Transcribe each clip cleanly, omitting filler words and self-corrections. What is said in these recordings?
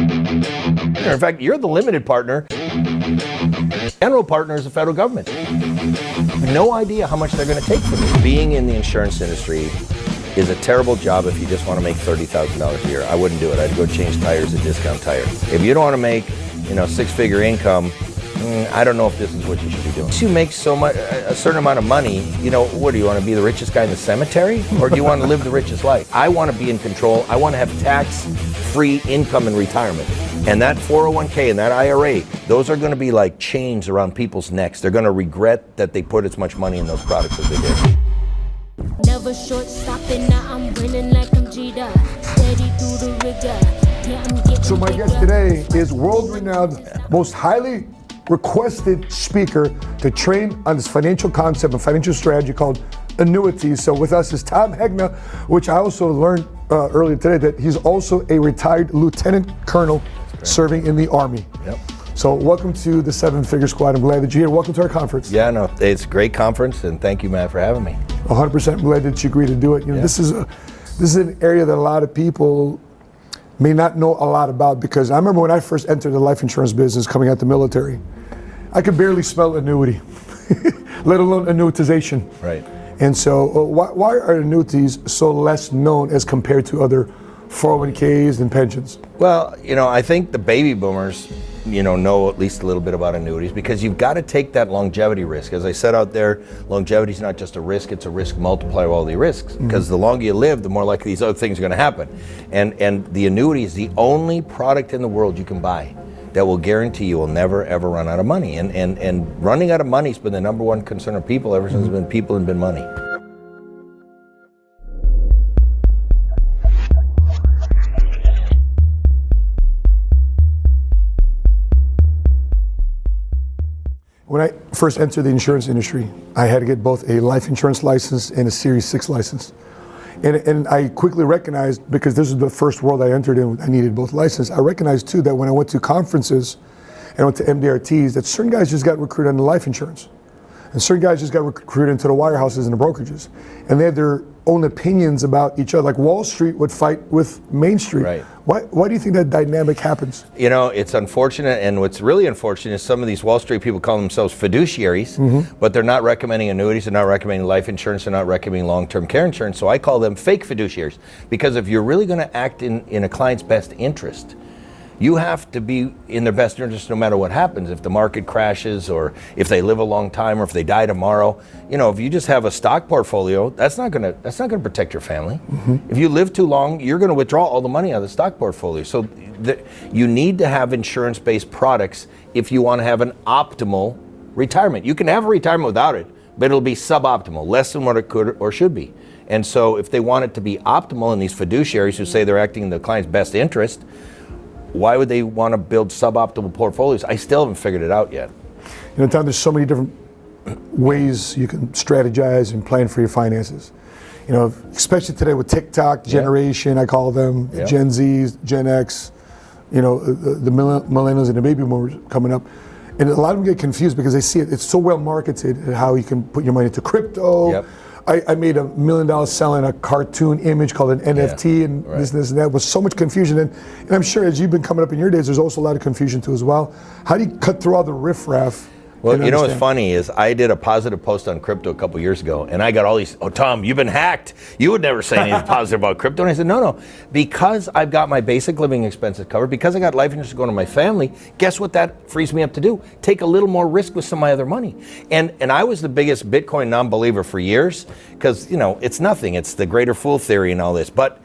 In fact, you're the limited partner. General partner is the federal government. No idea how much they're going to take from you. Being in the insurance industry is a terrible job if you just want to make $30,000 a year. I wouldn't do it. I'd go change tires at Discount Tire. If you don't want to make, six-figure income, I don't know if this is what you should be doing. Once you make a certain amount of money, what do you want to be, the richest guy in the cemetery? Or do you want to live the richest life? I want to be in control. I want to have tax-free income in retirement. And that 401k and that IRA, those are going to be like chains around people's necks. They're going to regret that they put as much money in those products as they did. Never short stopping, now I'm winning like I'm Jeter. Steady through the rigor. Yeah, I'm getting So my guest today is world-renowned, most highly requested speaker to train on this financial concept and financial strategy called annuities. So with us is Tom Hegna, which I also learned earlier today that he's also a retired lieutenant colonel serving in the Army. Yep. So welcome to the Seven Figure Squad. I'm glad that you're here. Welcome to our conference. Yeah, no, it's a great conference, and thank you, Matt, for having me. 100% glad that you agreed to do it. This is an area that a lot of people may not know a lot about, because I remember when I first entered the life insurance business coming out the military, I could barely spell annuity, let alone annuitization. Right. And so why are annuities so less known as compared to other 401ks and pensions? Well, I think the baby boomers, know at least a little bit about annuities, because you've got to take that longevity risk. As I said out there, longevity is not just a risk, it's a risk multiplier of all the risks. Because the longer you live, the more likely these other things are going to happen. And the annuity is the only product in the world you can buy that will guarantee you will never ever run out of money. And running out of money has been the number one concern of people ever since there's been people and been money. When I first entered the insurance industry, I had to get both a life insurance license and a Series 6 license. And I quickly recognized, because this was the first world I entered in, I needed both licenses. I recognized too that when I went to conferences and I went to MDRTs, that certain guys just got recruited into life insurance. And certain guys just got recruited into the wirehouses and the brokerages. And they had their own opinions about each other. Like Wall Street would fight with Main Street. Right. Why do you think that dynamic happens? It's unfortunate, and what's really unfortunate is some of these Wall Street people call themselves fiduciaries, but they're not recommending annuities, they're not recommending life insurance, they're not recommending long-term care insurance. So I call them fake fiduciaries, because if you're really going to act in a client's best interest, you have to be in their best interest no matter what happens. If the market crashes, or if they live a long time, or if they die tomorrow, if you just have a stock portfolio, that's not going to protect your family. If you live too long, you're going to withdraw all the money out of the stock portfolio. So you need to have insurance-based products if you want to have an optimal retirement. You can have a retirement without it, but it'll be suboptimal, less than what it could or should be. And so if they want it to be optimal, and these fiduciaries who say they're acting in the client's best interest, why would they want to build suboptimal portfolios? I still haven't figured it out yet. Tom, there's so many different ways you can strategize and plan for your finances. Especially today with TikTok generation, I call them, Gen Zs, Gen X, the millennials and the baby boomers coming up. And a lot of them get confused because they see it's so well marketed, how you can put your money into crypto. Yep. I made $1 million selling a cartoon image called an NFT, and this and that. Was so much confusion. And I'm sure as you've been coming up in your days, there's also a lot of confusion too as well. How do you cut through all the riffraff? Well, what's funny is I did a positive post on crypto a couple years ago, and I got all these, Tom, you've been hacked. You would never say anything positive about crypto. And I said, no, because I've got my basic living expenses covered, because I got life insurance going to my family, guess what that frees me up to do? Take a little more risk with some of my other money. And I was the biggest Bitcoin non-believer for years, because, it's nothing. It's the greater fool theory and all this. But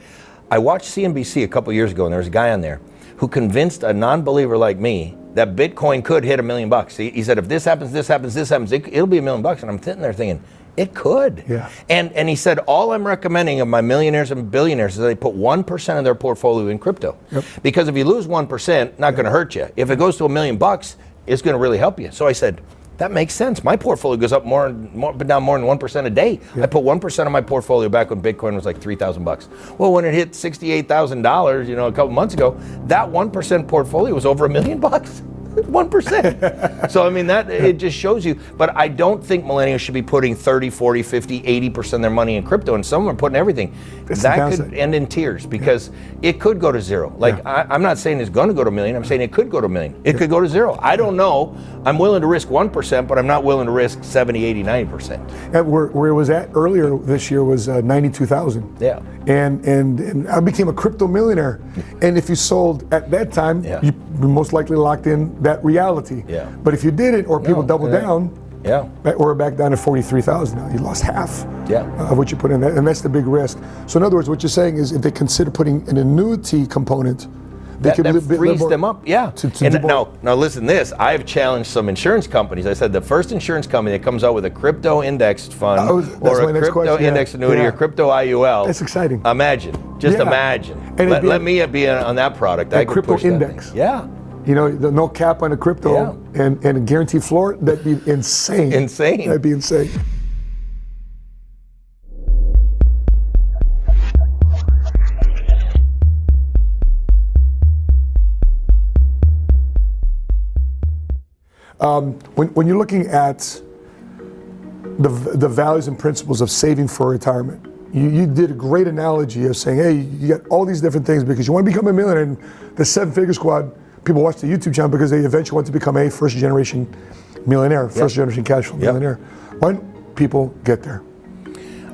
I watched CNBC a couple years ago, and there was a guy on there who convinced a non-believer like me that Bitcoin could hit $1 million. He said, if this happens, it'll be $1 million. And I'm sitting there thinking, it could. Yeah. And he said, all I'm recommending of my millionaires and billionaires is that they put 1% of their portfolio in crypto. Yep. Because if you lose 1%, not going to hurt you. If it goes to $1 million, it's going to really help you. So I said, that makes sense. My portfolio goes up but down more than 1% a day. Yep. I put 1% of my portfolio back when Bitcoin was like $3,000. Well, when it hit $68,000, a couple months ago, that 1% portfolio was over $1 million. 1%. So I mean, that it just shows you. But I don't think millennials should be putting 30, 40, 50, 80% of their money in crypto, and some are putting everything. That could end in tears, because it could go to zero. Like, I'm not saying it's going to go to a million. I'm saying it could go to a million. It could go to zero. I don't know. I'm willing to risk 1%, but I'm not willing to risk 70, 80, 90%. And where it was at earlier this year was 92,000. Yeah. And I became a crypto millionaire. And if you sold at that time, you most likely locked in that reality. Yeah. But if you didn't, or people doubled down, we're back down to 43,000 now. You lost half of what you put in that, and that's the big risk. So in other words, what you're saying is, if they consider putting an annuity component, they that frees them up, now listen, I've challenged some insurance companies. I said the first insurance company that comes out with a crypto indexed fund or a crypto index annuity or crypto IUL. That's exciting. Imagine, imagine. And let me be on that product. I could crypto push index. You know, no cap on the crypto and a guaranteed floor, that'd be insane. That'd be insane. When you're looking at the values and principles of saving for retirement, you did a great analogy of saying, hey, you got all these different things because you want to become a millionaire. And the 7-Figure Squad, people watch the YouTube channel because they eventually want to become a first-generation millionaire, first-generation cash flow millionaire. Why don't people get there?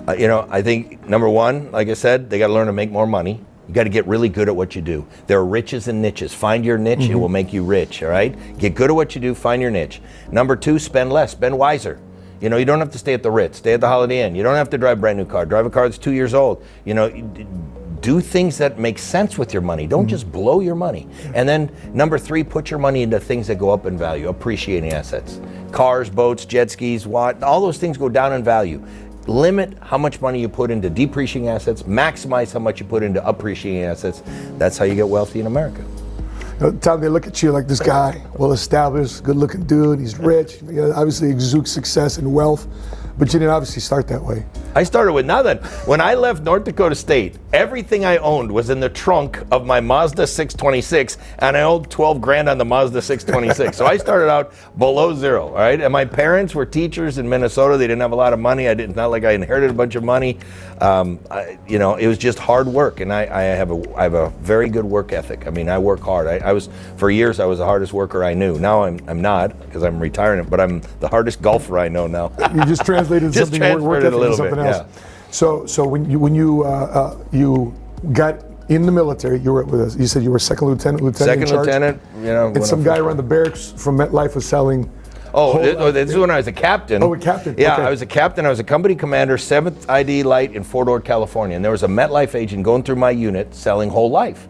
I think, number one, like I said, they got to learn to make more money. You got to get really good at what you do. There are riches and niches. Find your niche, it will make you rich, all right? Get good at what you do, find your niche. Number two, spend less, spend wiser. You don't have to stay at the Ritz, stay at the Holiday Inn. You don't have to drive a brand new car. Drive a car that's 2 years old. Do things that make sense with your money. Don't just blow your money. And then number three, put your money into things that go up in value, appreciating assets. Cars, boats, jet skis, all those things go down in value. Limit how much money you put into depreciating assets, maximize how much you put into appreciating assets. That's how you get wealthy in America. Tom, they look at you like this guy, well-established, good-looking dude, he's rich, obviously exudes success and wealth, but you didn't obviously start that way. I started with nothing. When I left North Dakota State, everything I owned was in the trunk of my Mazda 626, and I owed 12 grand on the Mazda 626. So I started out below zero, all right? And my parents were teachers in Minnesota. They didn't have a lot of money. It's not like I inherited a bunch of money. It was just hard work, and I have a very good work ethic. I mean, I work hard. For years, I was the hardest worker I knew. Now I'm not, because I'm retiring, but I'm the hardest golfer I know now. You just translated something work ethic to something else. So when you got in the military, you were with us. You said you were second lieutenant. Second lieutenant. And some guy around the barracks from MetLife was selling. This is when I was a captain. Oh, a captain. Yeah, okay. I was a captain. I was a company commander, 7th ID Light in Fort Ord, California. And there was a MetLife agent going through my unit selling whole life.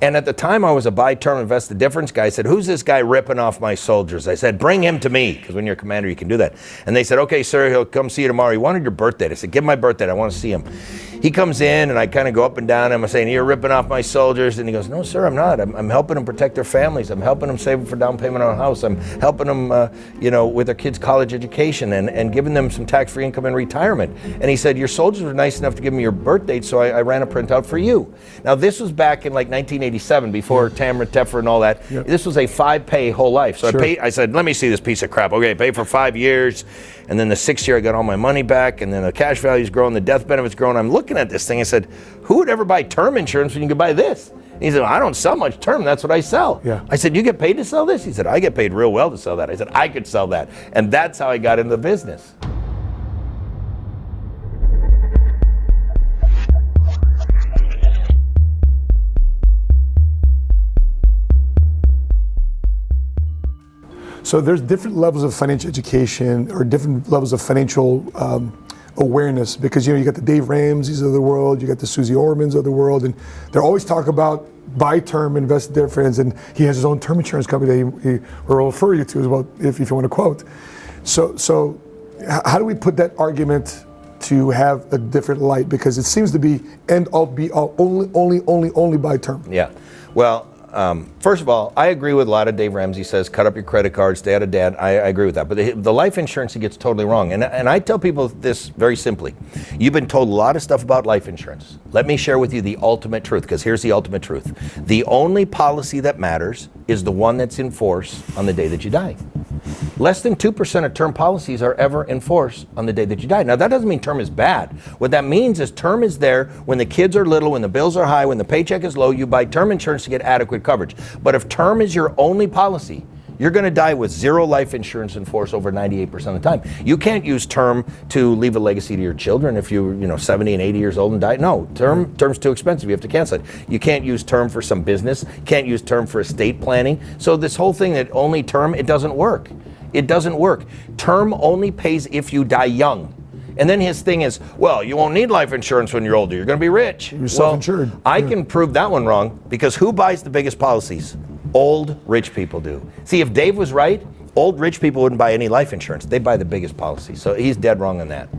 And at the time, I was a buy-term invest the difference guy. I said, who's this guy ripping off my soldiers? I said, bring him to me, because when you're a commander, you can do that. And they said, okay, sir, he'll come see you tomorrow. He wanted your birth date. I said, give him my birth date. I want to see him. He comes in, and I kind of go up and down. I'm saying, you're ripping off my soldiers. And he goes, no, sir, I'm not. I'm helping them protect their families. I'm helping them save for down payment on a house. I'm helping them, with their kids' college education and giving them some tax-free income in retirement. And he said, your soldiers were nice enough to give me your birth date, so I ran a printout for you. Now, this was back in like 1987, before Tamra, Tefra, and all that. Yep. This was a 5-pay whole life. So I said, let me see this piece of crap. Okay, pay for 5 years. And then the 6th year, I got all my money back. And then the cash value's growing, the death benefit's growing. I'm looking at this thing. I said, who would ever buy term insurance when you could buy this? And he said, well, I don't sell much term. That's what I sell. Yeah. I said, you get paid to sell this? He said, I get paid real well to sell that. I said, I could sell that. And that's how I got into the business. So there's different levels of financial education or different levels of financial awareness, because you got the Dave Ramseys of the world, you got the Susie Ormans of the world, and they're always talking about buy term, invest their friends, and he has his own term insurance company that he will refer you to as well if you want to quote. So how do we put that argument to have a different light? Because it seems to be end all be all, only buy term. Yeah, well. First of all, I agree with a lot of Dave Ramsey says, cut up your credit cards, stay out of debt. I agree with that. But the life insurance, he gets totally wrong. And I tell people this very simply. You've been told a lot of stuff about life insurance. Let me share with you the ultimate truth, because here's the ultimate truth. The only policy that matters is the one that's in force on the day that you die. Less than 2% of term policies are ever in force on the day that you die. Now, that doesn't mean term is bad. What that means is term is there when the kids are little, when the bills are high, when the paycheck is low, you buy term insurance to get adequate coverage. But if term is your only policy, you're going to die with zero life insurance in force over 98% of the time. You can't use term to leave a legacy to your children if you're 70 and 80 years old and die. No, term's too expensive. You have to cancel it. You can't use term for some business. Can't use term for estate planning. So this whole thing that only term, it doesn't work. It doesn't work. Term only pays if you die young. And then his thing is, well, you won't need life insurance when you're older. You're going to be rich. You're self-insured. Well, I can prove that one wrong, because who buys the biggest policies? Old rich people do. See, if Dave was right, old rich people wouldn't buy any life insurance. They buy the biggest policy. So he's dead wrong on that.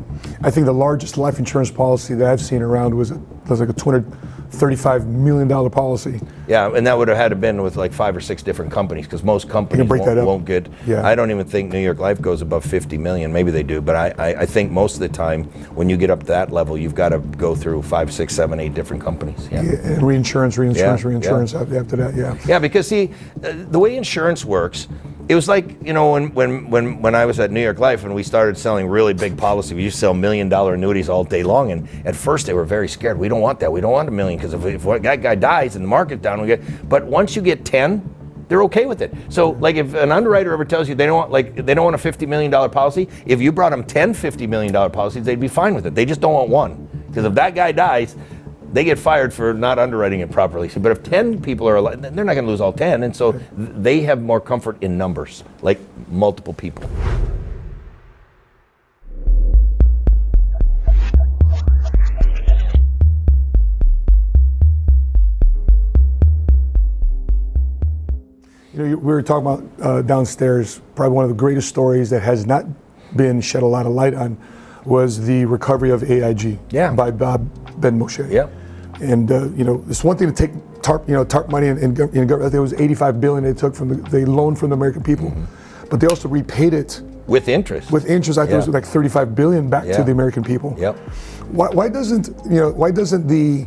I think the largest life insurance policy that I've seen around was like a $235 million policy. Yeah, and that would have had to been with like 5 or 6 different companies, because most companies won't get. Yeah. I don't even think New York Life goes above 50 million. Maybe they do, but I think most of the time when you get up to that level, you've got to go through 5, 6, 7, 8 different companies. Yeah. And reinsurance after that. Yeah. Yeah, because see, the way insurance works, it was like, when I was at New York Life and we started selling really big policy, we used to sell $1 million annuities all day long, and at first they were very scared. We don't want that. We don't want $1 million, because if that guy dies and the market's down, but once you get 10, they're okay with it. So like if an underwriter ever tells you they don't want a $50 million policy, if you brought them 10 $50 million policies, they'd be fine with it. They just don't want one, because if that guy dies, they get fired for not underwriting it properly. So, but if 10 people are alive, they're not going to lose all 10, and so they have more comfort in numbers, like multiple people. We were talking about downstairs, probably one of the greatest stories that has not been shed a lot of light on was the recovery of AIG by Bob Ben Moshe. Yeah. And it's one thing to take TARP money and government. There was $85 billion they loaned from the American people, but they also repaid it with interest. With interest, I think it was like $35 billion back to the American people. Yep. Why doesn't the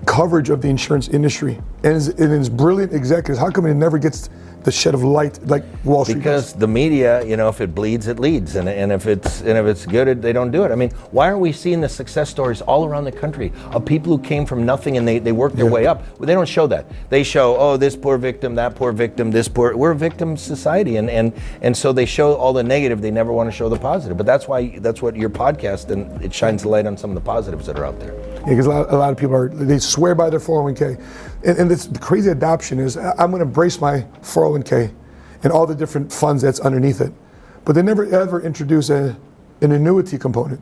coverage of the insurance industry and its brilliant executives, how come it never gets the shed of light like Wall Street? Because the media, if it bleeds, it leads, and if it's good, they don't do it. I mean, why aren't we seeing the success stories all around the country of people who came from nothing and they worked their way up? Well, they don't show that. They show, this poor victim, that poor victim, we're a victim society, and so they show all the negative. They never want to show the positive. But that's what your podcast, and it shines the light on some of the positives that are out there. Yeah, because a lot of people they swear by their 401k, and this the crazy adoption is I'm going to embrace my 401k and all the different funds that's underneath it, but they never ever introduce an annuity component,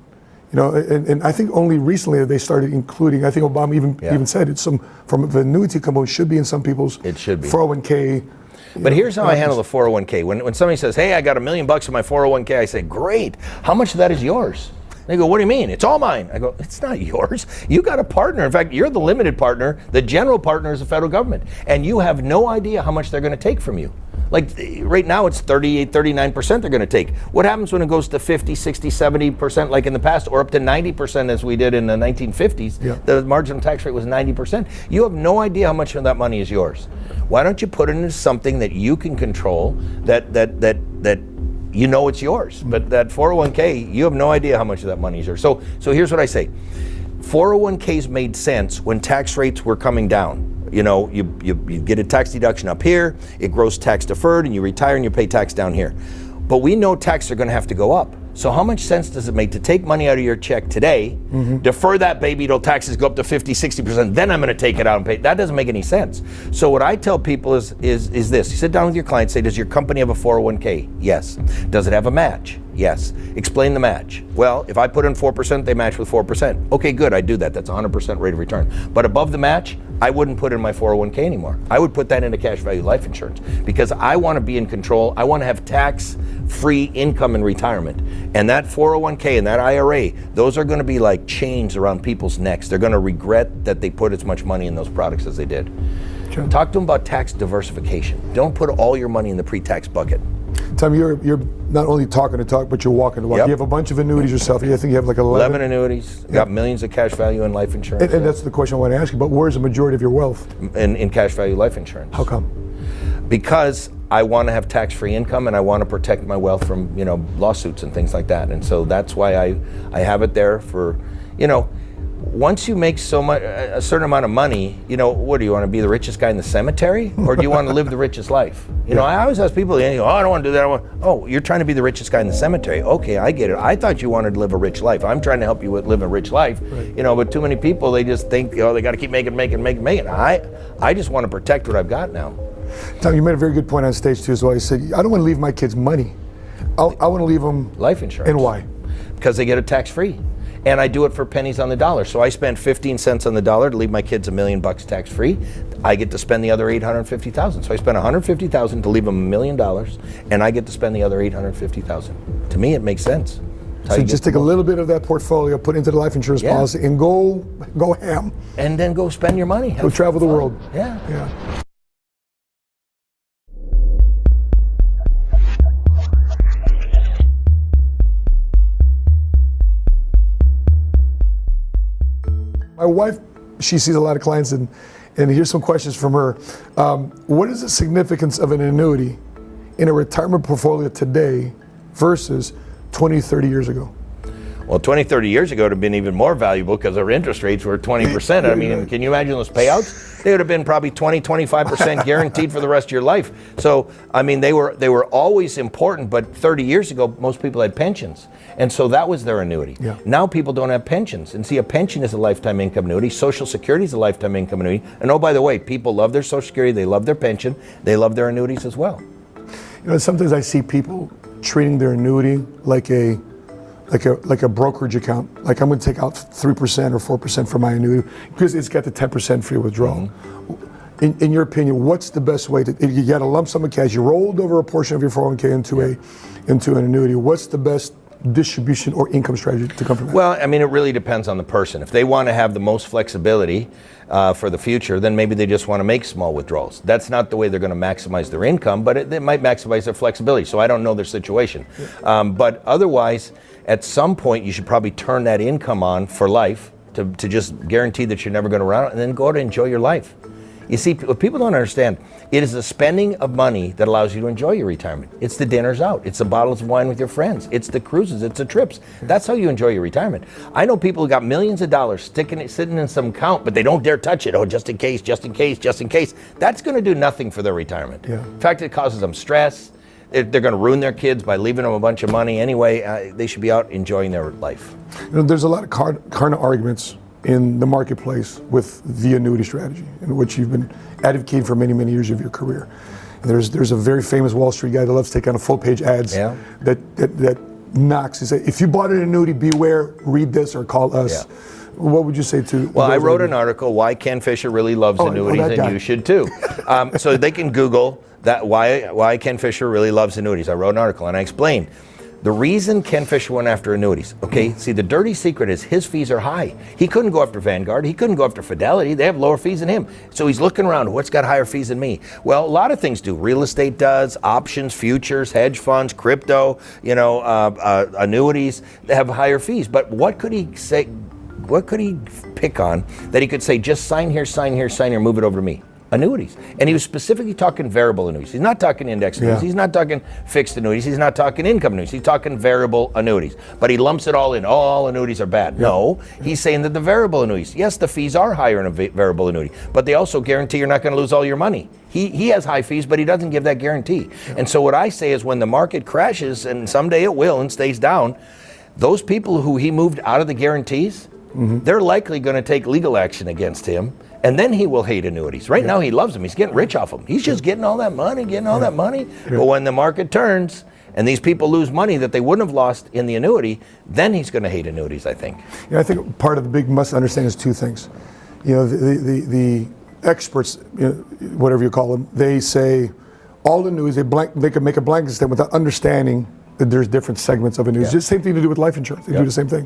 and I think only recently they started including. I think Obama even said it's from the annuity component should be in some people's 401k. But here's how I handle the 401k. When somebody says, "Hey, I got $1 million in my 401k," I say, "Great. How much of that is yours?" They go, "What do you mean? It's all mine." I go, "It's not yours. You got a partner. In fact, you're the limited partner. The general partner is the federal government. And you have no idea how much they're going to take from you." Like right now it's 38, 39% they're going to take. What happens when it goes to 50, 60, 70% like in the past, or up to 90% as we did in the 1950s? Yeah. The marginal tax rate was 90%. You have no idea how much of that money is yours. Why don't you put it into something that you can control, that it's yours? But that 401k, you have no idea how much of that money is yours. So here's what I say. 401ks made sense when tax rates were coming down. You get a tax deduction up here, it grows tax deferred, and you retire and you pay tax down here. But we know taxes are going to have to go up. So how much sense does it make to take money out of your check today, defer that baby till taxes go up to 50, 60%, then I'm going to take it out and pay? That doesn't make any sense. So what I tell people is this. You sit down with your client, say, does your company have a 401k? Yes. Does it have a match? Yes. Explain the match. Well, if I put in 4%, they match with 4%. Okay, good, I do that. That's 100% rate of return. But above the match, I wouldn't put in my 401k anymore. I would put that into cash value life insurance because I want to be in control. I want to have tax-free income in retirement. And that 401k and that IRA, those are going to be like chains around people's necks. They're going to regret that they put as much money in those products as they did. Sure. Talk to them about tax diversification. Don't put all your money in the pre-tax bucket. Tom, you're not only talking the talk, but you're walking the walk. Yep. You have a bunch of annuities yourself. I think you have like 11 annuities. Got millions of cash value in life insurance. And that's the question I want to ask you. But where's the majority of your wealth? In cash value life insurance. How come? because I want to have tax-free income and I want to protect my wealth from, lawsuits and things like that. And so that's why I have it there for, once you make a certain amount of money, what do you want to be, the richest guy in the cemetery, or do you want to live the richest life? I always ask people, I don't want to do that. Oh, you're trying to be the richest guy in the cemetery. Okay, I get it. I thought you wanted to live a rich life. I'm trying to help you live a rich life. Right. But too many people, they just think, they got to keep making. I just want to protect what I've got now. Tom, you made a very good point on stage too as well. You said, I don't want to leave my kids money. I want to leave them life insurance. And why? Because they get it tax-free. And I do it for pennies on the dollar. So I spend 15 cents on the dollar to leave my kids $1 million tax-free. I get to spend the other $850,000. So I spend $150,000 to leave them $1 million, and I get to spend the other $850,000. To me, it makes sense. So just take a little bit of that portfolio, put it into the life insurance policy, and go ham. And then go spend your money. Go travel the world. Yeah. My wife, she sees a lot of clients, and here's some questions from her. What is the significance of an annuity in a retirement portfolio today versus 20, 30 years ago? Well, 20, 30 years ago, it would have been even more valuable because our interest rates were 20%. I mean, can you imagine those payouts? They would have been probably 20, 25% guaranteed for the rest of your life. So, I mean, they were always important, but 30 years ago, most people had pensions. And so that was their annuity. Yeah. Now people don't have pensions. And see, a pension is a lifetime income annuity. Social Security is a lifetime income annuity. And oh, by the way, people love their Social Security, they love their pension, they love their annuities as well. Sometimes I see people treating their annuity like a brokerage account. Like I'm going to take out 3% or 4% from my annuity because it's got the 10% free withdrawal. Mm-hmm. In your opinion, what's the best way to? You got a lump sum of cash. You rolled over a portion of your 401k into an annuity. What's the best distribution or income strategy to come from that? Well, I mean, it really depends on the person. If they want to have the most flexibility for the future, then maybe they just want to make small withdrawals. That's not the way they're going to maximize their income, but it might maximize their flexibility. So I don't know their situation. But otherwise, at some point, you should probably turn that income on for life to just guarantee that you're never going to run out, and then go out and enjoy your life. You see, what people don't understand, it is the spending of money that allows you to enjoy your retirement. It's the dinners out. It's the bottles of wine with your friends. It's the cruises. It's the trips. That's how you enjoy your retirement. I know people who got millions of dollars sitting in some account, but they don't dare touch it. Oh, just in case, just in case, just in case. That's going to do nothing for their retirement. Yeah. In fact, it causes them stress. They're going to ruin their kids by leaving them a bunch of money. Anyway, they should be out enjoying their life. There's a lot of current arguments in the marketplace with the annuity strategy, in which you've been advocating for many, many years of your career. And there's a very famous Wall Street guy that loves to take on full-page ads that knocks. He says, if you bought an annuity, beware, read this or call us. Yeah. What would you say to? Well, I wrote an article, Why Ken Fisher Really Loves Annuities, and you should too. So they can Google that, why Ken Fisher really loves annuities. I wrote an article and I explained the reason Ken Fisher went after annuities. Okay, see, the dirty secret is his fees are high. He couldn't go after Vanguard. He couldn't go after Fidelity. They have lower fees than him. So he's looking around, what's got higher fees than me? Well, a lot of things do. Real estate does, options, futures, hedge funds, crypto, annuities, they have higher fees. But what could he say? What could he pick on that he could say, just sign here, sign here, sign here, move it over to me? Annuities. And he was specifically talking variable annuities. He's not talking index annuities. He's not talking fixed annuities. He's not talking income annuities. He's talking variable annuities. But he lumps it all in. All annuities are bad. No, he's saying that the variable annuities, yes, the fees are higher in a variable annuity, but they also guarantee you're not going to lose all your money. He has high fees, but he doesn't give that guarantee. And so what I say is when the market crashes, and someday it will and stays down, those people who he moved out of the guarantees, they're likely going to take legal action against him, and then he will hate annuities. Right now he loves them. He's getting rich off them. He's just getting all that money, that money. But when the market turns and these people lose money that they wouldn't have lost in the annuity, then he's going to hate annuities, I think. I think part of the big misunderstanding is two things. The experts, whatever you call them, they say all annuities, they can make a blanket statement without understanding that there's different segments of annuities. Just the same thing to do with life insurance. They do the same thing.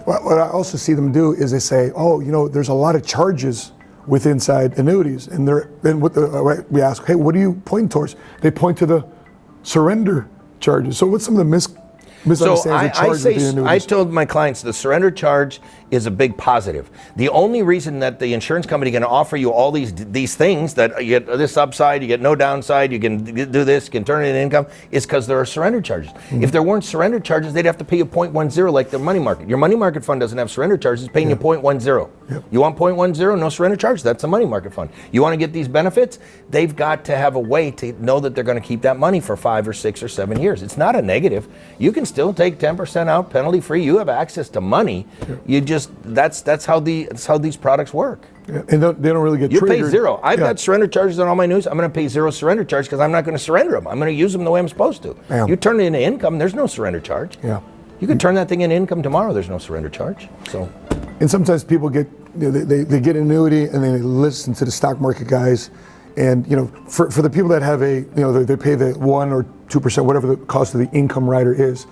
What I also see them do is they say, there's a lot of charges with inside annuities, and we ask, hey, what do you point towards? They point to the surrender charges. So what's some of the misunderstands the charge with the I annuities. told my clients the surrender charge is a big positive. The only reason that the insurance company can offer you all these things, that you get this upside, you get no downside, you can do this, you can turn it into income, is because there are surrender charges. If there weren't surrender charges, they'd have to pay you 0.10 like the money market. Your money market fund doesn't have surrender charges, it's paying you 0.10. Yep. You want 0.10, no surrender charge, that's a money market fund. You want to get these benefits, they've got to have a way to know that they're going to keep that money for 5 or 6 or 7 years. It's not a negative. You can still take 10% out penalty free. You have access to money. You just that's how these products work. Yeah. And they don't really get You triggered. pay zero. I've got surrender charges on all my news. I'm going to pay zero surrender charge because I'm not going to surrender them. I'm going to use them the way I'm supposed to. Yeah. You turn it into income, there's no surrender charge. Yeah. You can turn that thing into income tomorrow. There's no surrender charge. So, And sometimes people get, they get an annuity and then they listen to the stock market guys. And for the people that have they pay the 1 or 2%, whatever the cost of the income rider is.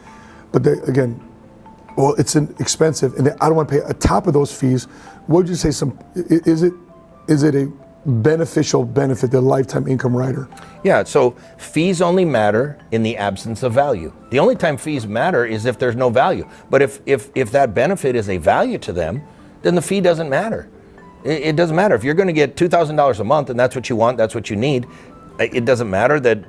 But again, well, it's expensive, and I don't want to pay on top of those fees. What would you say? Is it a beneficial benefit, the lifetime income rider? yeah, so fees only matter in the absence of value. The only time fees matter is if there's no value. But if that benefit is a value to them, then the fee doesn't matter. It doesn't matter. If you're going to get $2,000 a month and that's what you want, that's what you need, it doesn't matter that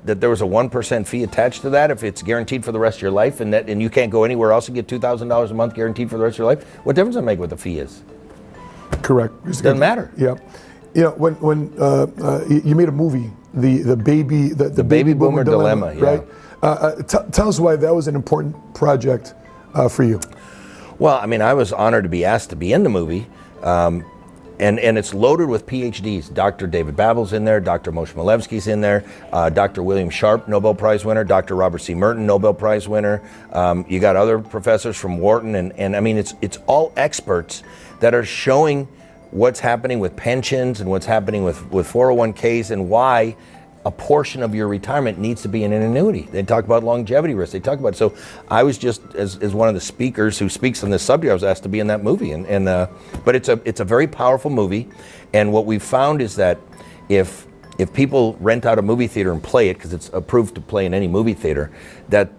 there was a 1% fee attached to that if it's guaranteed for the rest of your life and you can't go anywhere else and get $2,000 a month guaranteed for the rest of your life. What difference does it make what the fee is? Correct. It doesn't matter. Yeah. When you made a movie, the baby boomer dilemma, yeah. right? Tell us why that was an important project for you. Well, I mean, I was honored to be asked to be in the movie. And it's loaded with PhDs. Dr. David Babbel's in there, Dr. Moshe Milevsky's in there, Dr. William Sharp, Nobel Prize winner, Dr. Robert C. Merton, Nobel Prize winner. You got other professors from Wharton, and I mean, it's all experts that are showing what's happening with pensions and what's happening with 401ks and why a portion of your retirement needs to be in an annuity. They talk about longevity risk. They talk about it. So I was just as one of the speakers who speaks on this subject, I was asked to be in that movie. But it's a very powerful movie. And what we've found is that if people rent out a movie theater and play it, because it's approved to play in any movie theater, that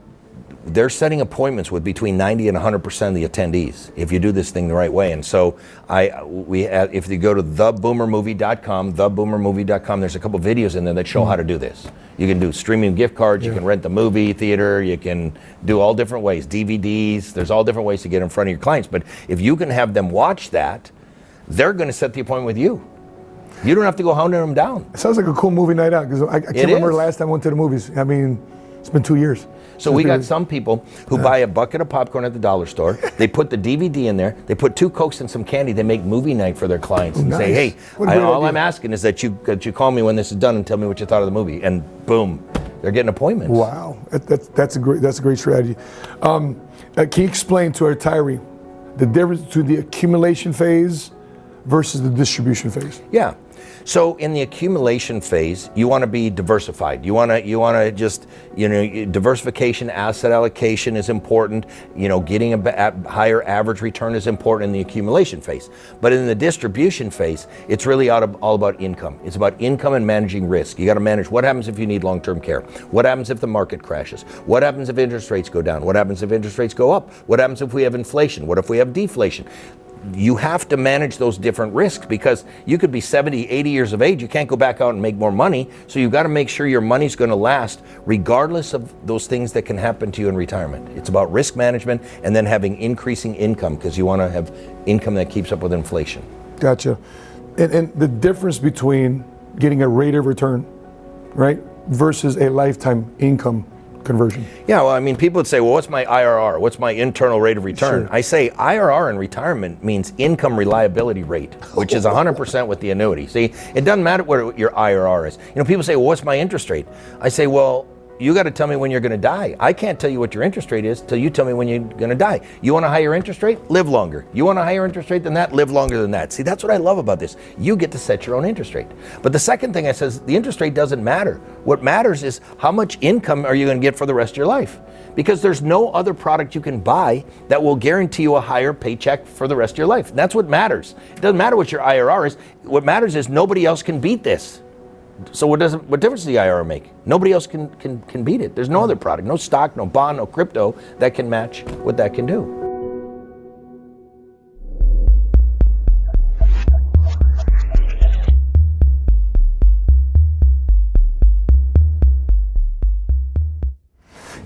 they're setting appointments with between 90 and 100% of the attendees if you do this thing the right way. And so if you go to theboomermovie.com, there's a couple videos in there that show how to do this. You can do streaming gift cards, you can rent the movie theater, you can do all different ways, DVDs, there's all different ways to get in front of your clients. But if you can have them watch that, they're going to set the appointment with you. You don't have to go hounding them down. It sounds like a cool movie night out, because I can't remember the last time I went to the movies. I mean, it's been 2 years. So we got some people who buy a bucket of popcorn at the dollar store. They put the DVD in there. They put 2 Cokes and some candy. They make movie night for their clients and say, "Hey, all I'm asking is that you call me when this is done and tell me what you thought of the movie." And boom, they're getting appointments. Wow, that's a great strategy. Can you explain to a retiree the difference between the accumulation phase versus the distribution phase? Yeah. So in the accumulation phase, you want to be diversified. You want to just, diversification, asset allocation is important. Getting a higher average return is important in the accumulation phase. But in the distribution phase, it's really all about income. It's about income and managing risk. You got to manage what happens if you need long-term care. What happens if the market crashes? What happens if interest rates go down? What happens if interest rates go up? What happens if we have inflation? What if we have deflation? You have to manage those different risks because you could be 70, 80 years of age. You can't go back out and make more money. So you've got to make sure your money's going to last regardless of those things that can happen to you in retirement. It's about risk management and then having increasing income because you want to have income that keeps up with inflation. Gotcha. And the difference between getting a rate of return, right, versus a lifetime income conversion. Yeah, well, I mean, people would say, well, what's my IRR? What's my internal rate of return? Sure. I say IRR in retirement means income reliability rate, which is 100% with the annuity. See, it doesn't matter what your IRR is. People say, well, what's my interest rate? I say, well, you got to tell me when you're going to die. I can't tell you what your interest rate is till you tell me when you're going to die. You want a higher interest rate? Live longer. You want a higher interest rate than that? Live longer than that. See, that's what I love about this. You get to set your own interest rate. But the second thing I says, the interest rate doesn't matter. What matters is how much income are you going to get for the rest of your life? Because there's no other product you can buy that will guarantee you a higher paycheck for the rest of your life. And that's what matters. It doesn't matter what your IRR is. What matters is nobody else can beat this. So what difference does the IRA make? Nobody else can beat it. There's no other product, no stock, no bond, no crypto that can match what that can do.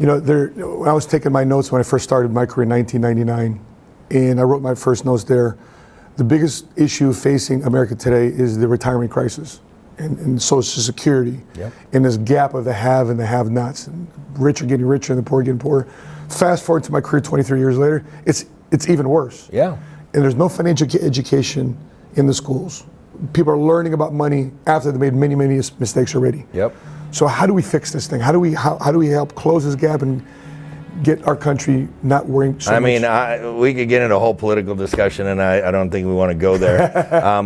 You know, when I was taking my notes when I first started my career in 1999, and I wrote my first notes there, the biggest issue facing America today is the retirement crisis and Social Security, and this gap of the have and the have-nots. And rich are getting richer and the poor are getting poorer. Fast forward to my career 23 years later, it's even worse. Yeah. And there's no financial education in the schools. People are learning about money after they made many mistakes already. Yep. So how do we fix this thing? How do we help close this gap and get our country not worrying so much? I mean, we could get into a whole political discussion, and I don't think we want to go there.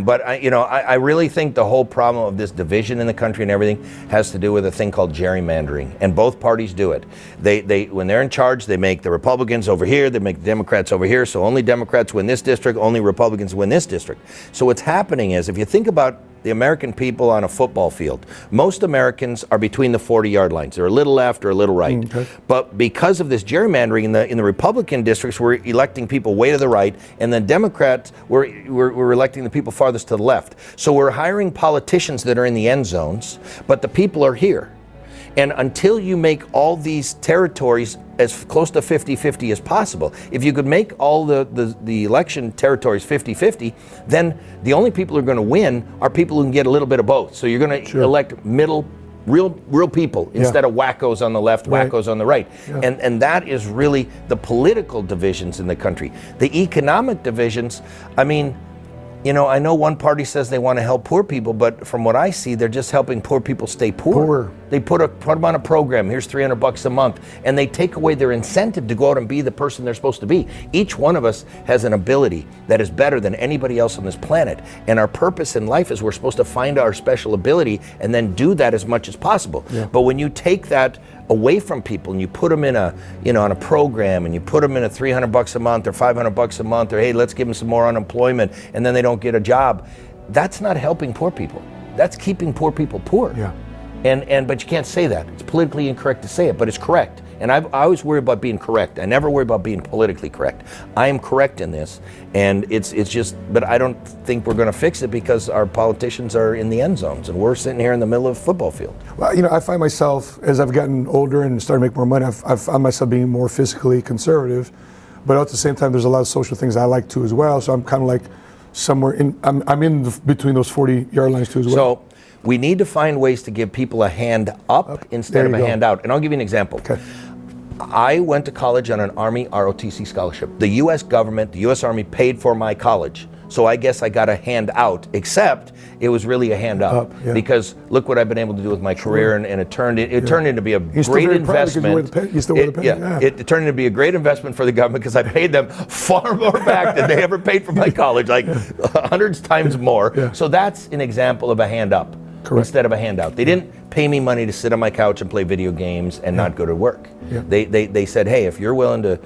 But I really think the whole problem of this division in the country and everything has to do with a thing called gerrymandering, and both parties do it. They when they're in charge, they make the Republicans over here, they make the Democrats over here. So only Democrats win this district, only Republicans win this district. So what's happening is, if you think about the American people on a football field, most Americans are between the 40-yard lines. They're a little left or a little right. Okay. But because of this gerrymandering in the Republican districts, we're electing people way to the right, and then Democrats, we're electing the people farthest to the left. So we're hiring politicians that are in the end zones, but the people are here. And until you make all these territories as close to 50-50 as possible, if you could make all the election territories 50-50, then the only people who are going to win are people who can get a little bit of both. So you're going to elect middle, real people instead of wackos on the left, wackos on the right. Yeah. And that is really the political divisions in the country. The economic divisions, I mean, I know one party says they want to help poor people, but from what I see, they're just helping poor people stay poor. They put them on a program. Here's $300 a month, and they take away their incentive to go out and be the person they're supposed to be. Each one of us has an ability that is better than anybody else on this planet, and our purpose in life is we're supposed to find our special ability and then do that as much as possible. Yeah. But when you take that away from people and you put them in on a program, and you put them in a $300 a month or $500 a month, or hey, let's give them some more unemployment, and then they don't get a job, that's not helping poor people. That's keeping poor people poor. Yeah. But you can't say that. It's politically incorrect to say it, but it's correct. And I always worry about being correct. I never worry about being politically correct. I am correct in this, and it's just, but I don't think we're going to fix it because our politicians are in the end zones, and we're sitting here in the middle of a football field. Well, I find myself, as I've gotten older and started to make more money, I've found myself being more fiscally conservative, but at the same time, there's a lot of social things I like too as well. So I'm kind of like somewhere in, I'm in between those 40-yard lines too as well. So we need to find ways to give people a hand up instead of a hand out. And I'll give you an example. Okay. I went to college on an Army ROTC scholarship. The U.S. government, the U.S. Army paid for my college. So I guess I got a hand out, except it was really a hand up. Because look what I've been able to do with my career, and it turned into be a great investment. It turned into be a great investment for the government because I paid them far more back than they ever paid for my college, like hundreds times more. Yeah. So that's an example of a hand up. Correct. Instead of a handout. They didn't pay me money to sit on my couch and play video games and not go to work. Yeah. They said, hey, if you're willing to,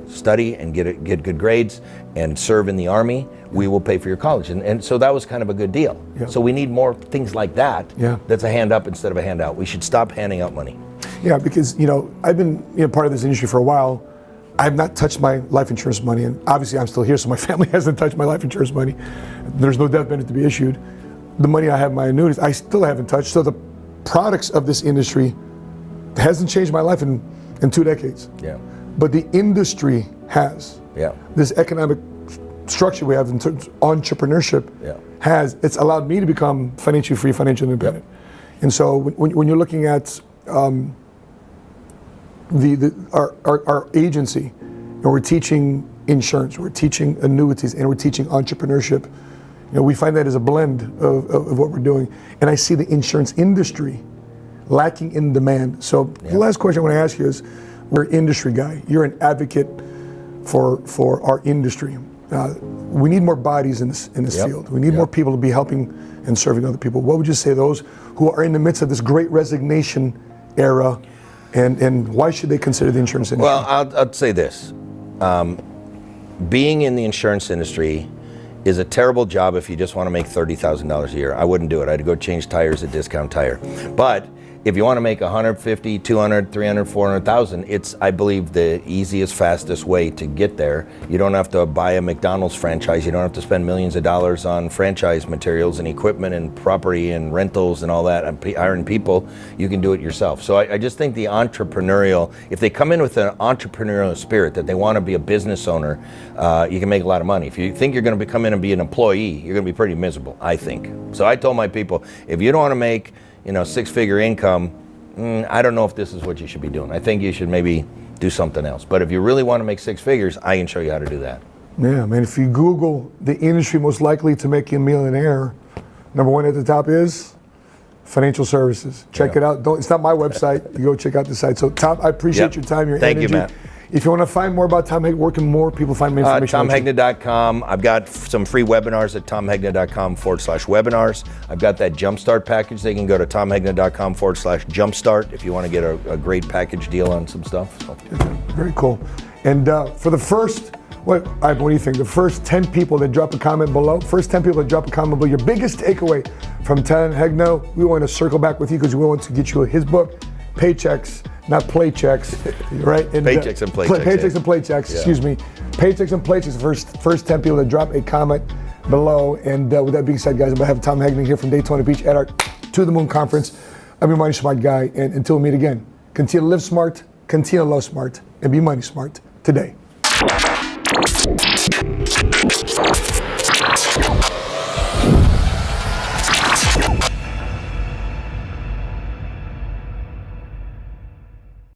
study and get good grades and serve in the Army, we will pay for your college. And so that was kind of a good deal. Yeah. So we need more things like that. Yeah. That's a hand up instead of a handout. We should stop handing out money. Yeah, because I've been part of this industry for a while. I have not touched my life insurance money, and obviously I'm still here, so my family hasn't touched my life insurance money. There's no death benefit to be issued. The money I have, my annuities, I still haven't touched. So the products of this industry hasn't changed my life in 2 decades. Yeah. But the industry has. Yeah. This economic structure we have in terms of entrepreneurship it's allowed me to become financially free, financially independent. Yep. And so when you're looking at our agency, and we're teaching insurance, we're teaching annuities, and we're teaching entrepreneurship. We find that as a blend of what we're doing. And I see the insurance industry lacking in demand. So the last question I want to ask you is, we're an industry guy. You're an advocate for our industry. We need more bodies in this field. We need more people to be helping and serving other people. What would you say those who are in the midst of this great resignation era, and why should they consider the insurance industry? Well, I'll say this. Being in the insurance industry is a terrible job if you just want to make $30,000 a year. I wouldn't do it. I'd go change tires at Discount Tire. But if you want to make 150, 200, 300, 400,000, it's, I believe, the easiest, fastest way to get there. You don't have to buy a McDonald's franchise. You don't have to spend millions of dollars on franchise materials and equipment and property and rentals and all that, and hiring people. You can do it yourself. So I just think the entrepreneurial, if they come in with an entrepreneurial spirit that they want to be a business owner, you can make a lot of money. If you think you're going to come in and be an employee, you're going to be pretty miserable, I think. So I told my people, if you don't want to make six-figure income, I don't know if this is what you should be doing. I think you should maybe do something else. But if you really want to make six figures, I can show you how to do that. Yeah, man, if you Google the industry most likely to make you a millionaire, number one at the top is financial services. Check it out. It's not my website. You go check out the site. So, Tom, I appreciate your time, your Thank energy. you, Matt. If you want to find more about Tom Hegna, where can more people find more information? TomHegna.com. I've got some free webinars at TomHegna.com/webinars. I've got that Jumpstart package. They can go to TomHegna.com/Jumpstart if you want to get a great package deal on some stuff. So. Very cool. And for the first, what do you think? The first 10 people that drop a comment below, your biggest takeaway from Tom Hegna, we want to circle back with you because we want to get you his book, Paychecks, not play checks, right? And, Paychecks and play checks. Paychecks and play checks, excuse me. Paychecks and play checks, first 10 people that drop a comment below. And with that being said, guys, I'm going to have Tom Hegna here from Daytona Beach at our To the Moon conference. I'm your Money Smart guy, and until we meet again, continue to live smart, continue to love smart, and be money smart today.